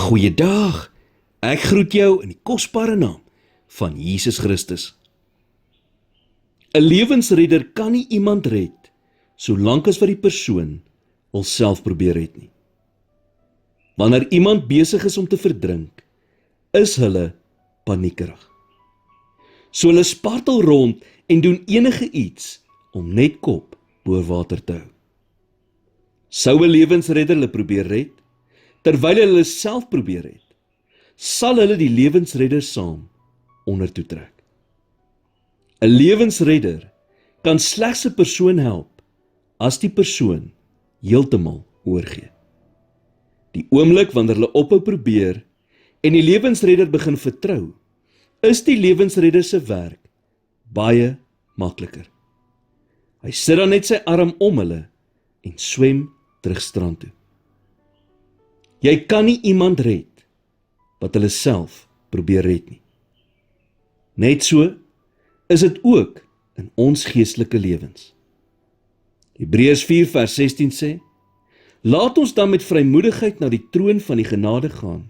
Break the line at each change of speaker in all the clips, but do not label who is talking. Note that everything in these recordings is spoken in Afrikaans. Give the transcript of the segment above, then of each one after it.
Goeiedag, ek groet jou in die kosbare naam van Jesus Christus. 'n Lewensredder kan nie iemand red, solank as wat die persoon alself probeer red nie. Wanneer iemand besig is om te verdrink, is hulle paniekerig. So hulle spartel rond en doen enige iets om net kop bo water te hou. Sou 'n lewensredder hulle probeer red, terwyl hulle self probeer red, sal hulle die lewensredder saam ondertoe trek. 'n Lewensredder kan slegs 'n persoon help as die persoon heeltemal oorgee. Die oomblik wanneer hulle ophou probeer en die lewensredder begin vertrou, is die lewensredder se werk baie makliker. Hy sit dan net sy arm om hulle en swem terug strand toe. Jy kan nie iemand red wat hulle self probeer red nie. Net so is dit ook in ons geestelike lewens. Hebreërs 4 vers 16 sê, laat ons dan met vrymoedigheid na die troon van die genade gaan,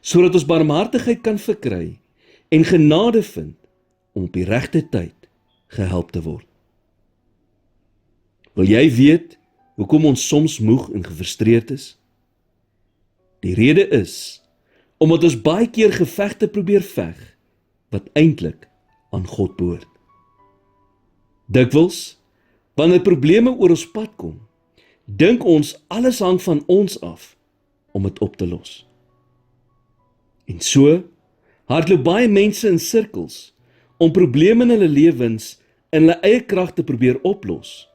sodat ons barmhartigheid kan verkry en genade vind om op die regte tyd gehelp te word. Wil jy weet hoekom ons soms moeg en gefrustreerd is? Die rede is, omdat ons baie keer gevegte probeer veg, wat eintlik aan God behoort. Dikwels, wanneer probleme oor ons pad kom, dink ons alles hang van ons af om dit op te los. En so hardloop baie mense in sirkels om probleme in hulle lewens in hulle eie krag te probeer oplos,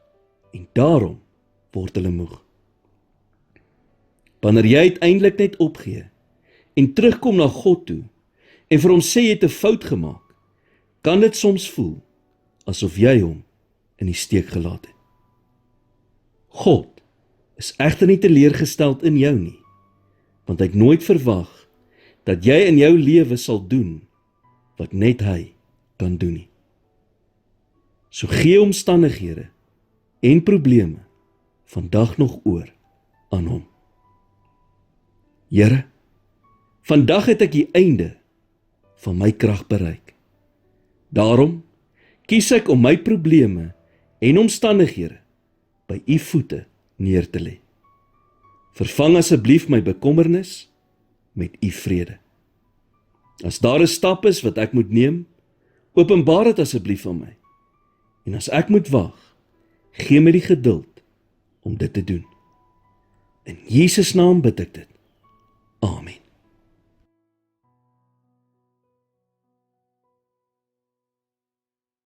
en daarom word hulle moeg. Wanneer jy uiteindelik net opgee en terugkom na God toe en vir hom sê jy het 'n fout gemaak, kan dit soms voel asof jy hom in die steek gelaat het. God is egter nie teleurgesteld in jou nie, want hy het nooit verwag dat jy in jou lewe sal doen wat net hy kan doen nie. So gee omstandighede en probleme vandag nog oor aan hom. Here, vandag het ek die einde van my krag bereik. Daarom kies ek om my probleme en omstandighede by u voete neer te lê. Vervang asseblief my bekommernis met u vrede. As daar 'n stap is wat ek moet neem, openbaar dit asseblief aan my. En as ek moet wag, gee my die geduld om dit te doen. In Jesus naam bid ek dit. Amen.